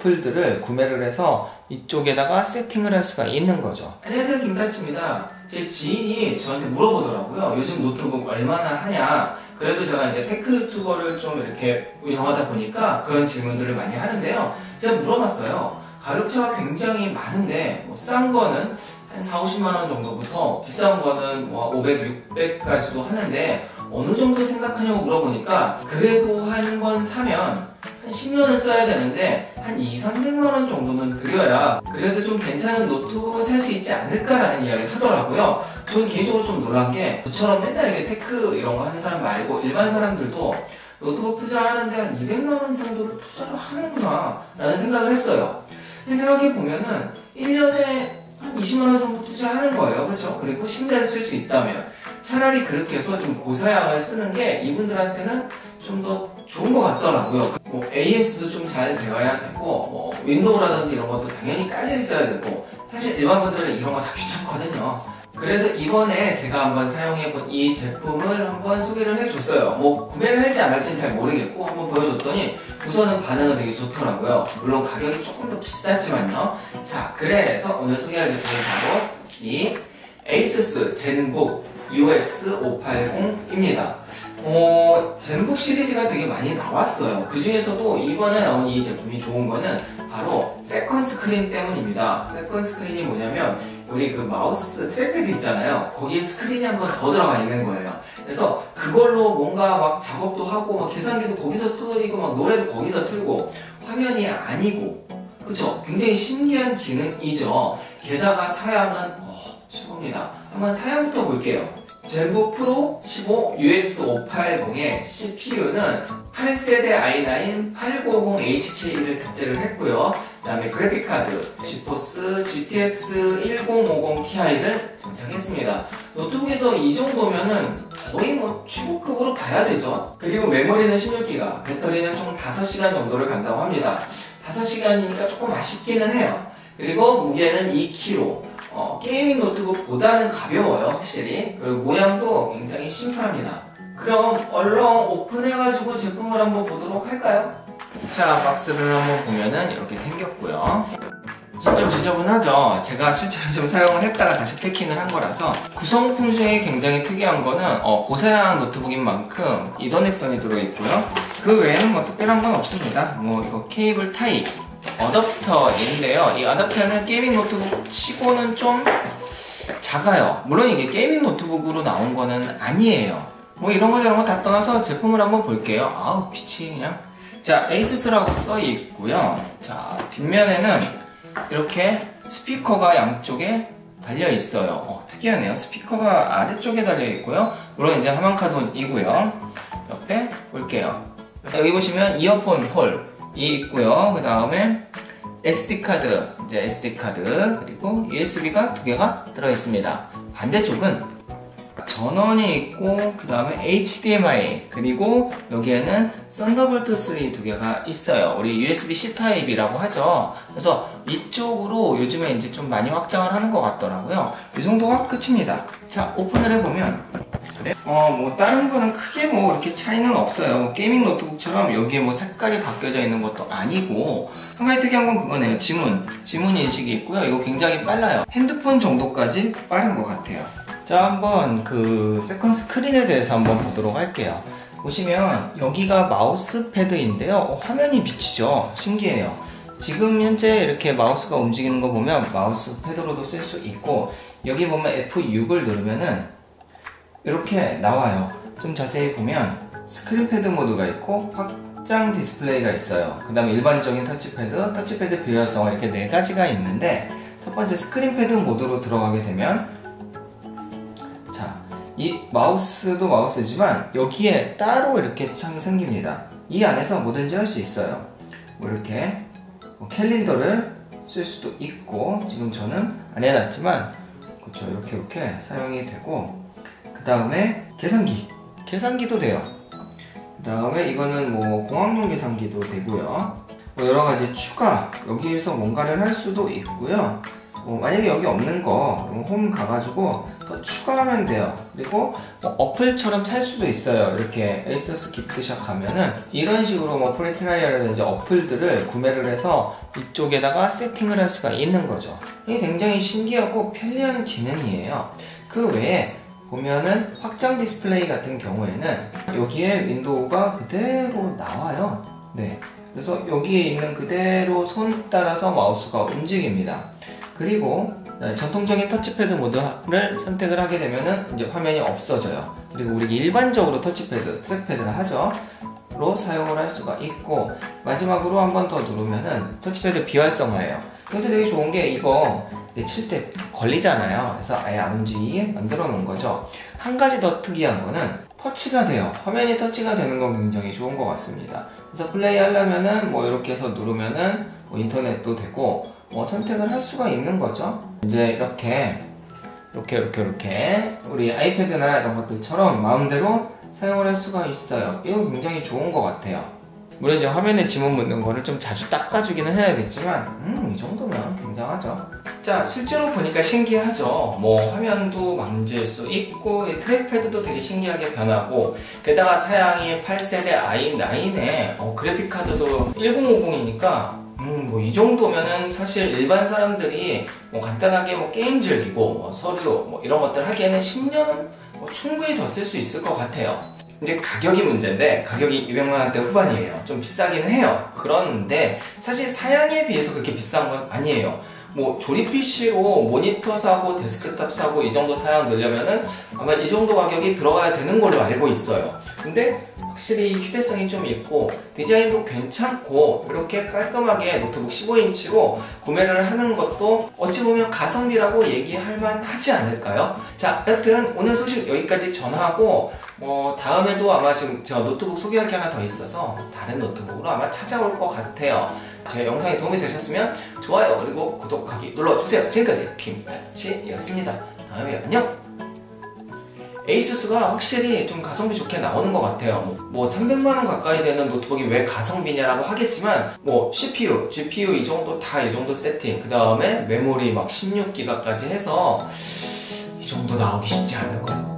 어플들을 구매를 해서 이쪽에다가 세팅을 할 수가 있는 거죠. 안녕하세요, 김타치입니다. 제 지인이 저한테 물어보더라고요. 요즘 노트북 얼마나 하냐. 그래도 제가 이제 테크 유튜버를 좀 이렇게 운영하다 보니까 그런 질문들을 많이 하는데요. 제가 물어봤어요. 가격차가 굉장히 많은데 싼 거는 한 4, 50만원 정도부터 비싼 거는 500, 600까지도 하는데 어느 정도 생각하냐고 물어보니까 그래도 한 번 사면 한 10년은 써야 되는데 한 2, 300만원 정도는 들여야 그래도 좀 괜찮은 노트북을 살 수 있지 않을까라는 이야기를 하더라고요. 저는 개인적으로 좀 놀란 게 저처럼 맨날 이렇게 테크 이런 거 하는 사람 말고 일반 사람들도 노트북 투자하는데 한 200만원 정도를 투자를 하는구나 라는 생각을 했어요. 생각해보면은 1년에 한 20만원 정도 투자하는 거예요. 그렇죠? 그리고 10년 쓸 수 있다면 차라리 그렇게 해서 좀 고사양을 쓰는 게 이분들한테는 좀 더 좋은 것 같더라고요. AS도 좀 잘 되어야 되고 윈도우라든지 이런 것도 당연히 깔려 있어야 되고 사실 일반 분들은 이런 거 다 귀찮거든요. 그래서 이번에 제가 한번 사용해본 이 제품을 한번 소개를 해줬어요. 구매를 할지 안 할지는 잘 모르겠고 한번 보여줬더니 우선은 반응은 되게 좋더라고요. 물론 가격이 조금 더 비쌌지만요. 자, 그래서 오늘 소개할 제품은 바로 이 ASUS 젠북 UX580입니다. 젠북 시리즈가 되게 많이 나왔어요. 그 중에서도 이번에 나온 이 제품이 좋은 거는 바로 세컨 스크린 때문입니다. 세컨 스크린이 뭐냐면 우리 그 마우스 트랙패드 있잖아요. 거기에 스크린이 한 번 더 들어가 있는 거예요. 그래서 그걸로 뭔가 막 작업도 하고 막 계산기도 거기서 두드리고 막 노래도 거기서 틀고 화면이 아니고 그쵸? 굉장히 신기한 기능이죠. 게다가 사양은 최고입니다. 한번 사양부터 볼게요. 젠북 프로 15 UX580의 CPU는 8세대 i9 890HK를 탑재를 했고요. 그 다음에 그래픽카드 지포스 GTX 1050 Ti를 장착했습니다. 노트북에서 이 정도면은 거의 최고급으로 봐야 되죠. 그리고 메모리는 16기가, 배터리는 총 5시간 정도를 간다고 합니다. 5시간이니까 조금 아쉽기는 해요. 그리고 무게는 2kg. 게이밍 노트북보다는 가벼워요, 확실히. 그리고 모양도 굉장히 심플합니다. 그럼 얼른 오픈해가지고 제품을 한번 보도록 할까요? 자, 박스를 한번 보면은 이렇게 생겼고요. 좀 지저분하죠? 제가 실제로 좀 사용을 했다가 다시 패킹을 한 거라서 구성품 중에 굉장히 특이한 거는 고사양 노트북인 만큼 이더넷선이 들어있고요. 그 외에는 특별한 건 없습니다. 이거 케이블 타입 어댑터인데요. 이 어댑터는 게이밍 노트북 치고는 좀 작아요. 물론 이게 게이밍 노트북으로 나온 거는 아니에요. 이런 거 저런 거 다 떠나서 제품을 한번 볼게요. 아우, 빛이 그냥. 자, ASUS라고 써 있고요. 자, 뒷면에는 이렇게 스피커가 양쪽에 달려 있어요. 특이하네요. 스피커가 아래쪽에 달려 있고요. 물론 이제 하만카돈이고요. 옆에 볼게요. 여기 보시면 이어폰 홀 이 있고요. 그 다음에 SD카드, 그리고 USB가 2개가 들어있습니다. 반대쪽은 전원이 있고, 그 다음에 HDMI, 그리고 여기에는 썬더볼트 3 2개가 있어요. 우리 USB-C 타입이라고 하죠. 그래서 이쪽으로 요즘에 이제 좀 많이 확장을 하는 것 같더라고요. 이 정도가 끝입니다. 자, 오픈을 해보면 다른 거는 크게 이렇게 차이는 없어요. 게이밍 노트북처럼 여기에 색깔이 바뀌어져 있는 것도 아니고, 한 가지 특이한 건 그거네요. 지문 인식이 있고요. 이거 굉장히 빨라요. 핸드폰 정도까지 빠른 것 같아요. 자, 한번 그 세컨 스크린에 대해서 한번 보도록 할게요. 보시면 여기가 마우스 패드인데요. 화면이 비치죠. 신기해요. 지금 현재 이렇게 마우스가 움직이는 거 보면 마우스 패드로도 쓸 수 있고, 여기 보면 F6을 누르면은 이렇게 나와요. 좀 자세히 보면 스크린 패드 모드가 있고 확장 디스플레이가 있어요. 그 다음에 일반적인 터치패드 비효율성 이렇게 4가지가 있는데, 첫 번째 스크린 패드 모드로 들어가게 되면 이 마우스도 마우스지만 여기에 따로 이렇게 창이 생깁니다. 이 안에서 뭐든지 할 수 있어요. 이렇게 캘린더를 쓸 수도 있고, 지금 저는 안 해놨지만 그렇죠, 이렇게 사용이 되고, 그 다음에 계산기도 돼요. 그 다음에 이거는 공학용 계산기도 되고요. 여러가지 추가, 여기에서 뭔가를 할 수도 있고요. 만약에 여기 없는 거 그럼 홈 가가지고 더 추가하면 돼요. 그리고 어플처럼 살 수도 있어요. 이렇게 에이서스 기프트샵 가면은 이런 식으로 프리트라이어라든지 어플들을 구매를 해서 이쪽에다가 세팅을 할 수가 있는 거죠. 이게 굉장히 신기하고 편리한 기능이에요. 그 외에 보면은 확장 디스플레이 같은 경우에는 여기에 윈도우가 그대로 나와요. 네. 그래서 여기에 있는 그대로 손 따라서 마우스가 움직입니다. 그리고 전통적인 터치패드 모드를 선택을 하게 되면은 이제 화면이 없어져요. 그리고 우리 일반적으로 터치패드, 트랙패드를 하죠. 로 사용을 할 수가 있고, 마지막으로 한 번 더 누르면은 터치패드 비활성화예요. 이것도 되게 좋은 게 이거 칠 때 걸리잖아요. 그래서 아예 안 움직이게 만들어 놓은 거죠. 한 가지 더 특이한 거는 터치가 돼요. 화면이 터치가 되는 건 굉장히 좋은 것 같습니다. 그래서 플레이 하려면은 이렇게 해서 누르면은 인터넷도 되고 선택을 할 수가 있는 거죠. 이제 이렇게 우리 아이패드나 이런 것들처럼 마음대로 사용을 할 수가 있어요. 이거 굉장히 좋은 것 같아요. 물론 이제 화면에 지문 묻는 거를 좀 자주 닦아주기는 해야겠지만 이 정도면 굉장하죠. 자, 실제로 보니까 신기하죠. 화면도 만질 수 있고 트랙패드도 되게 신기하게 변하고, 게다가 사양이 8세대 i9에 그래픽카드도 1050이니까 이 정도면은 사실 일반 사람들이 간단하게 게임 즐기고 서류 이런 것들 하기에는 10년은 충분히 더 쓸 수 있을 것 같아요. 이제 가격이 문제인데, 가격이 200만 원대 후반이에요. 좀 비싸긴 해요. 그런데 사실 사양에 비해서 그렇게 비싼 건 아니에요. 조립 PC로 모니터 사고 데스크탑 사고 이 정도 사양 넣으려면은 아마 이 정도 가격이 들어가야 되는 걸로 알고 있어요. 근데 확실히 휴대성이 좀 있고 디자인도 괜찮고 이렇게 깔끔하게 노트북 15인치로 구매를 하는 것도 어찌 보면 가성비라고 얘기할 만하지 않을까요? 자, 여튼 오늘 소식 여기까지 전하고 다음에도 아마 지금 제가 노트북 소개할 게 하나 더 있어서 다른 노트북으로 아마 찾아올 것 같아요. 제 영상이 도움이 되셨으면 좋아요 그리고 구독하기 눌러주세요. 지금까지 김다치였습니다. 다음에 안녕! 에이수스가 확실히 좀 가성비 좋게 나오는 것 같아요. 300만원 가까이 되는 노트북이 왜 가성비냐라고 하겠지만 CPU, GPU 이 정도 세팅, 그 다음에 메모리 16기가까지 해서 이 정도 나오기 쉽지 않을 거예요.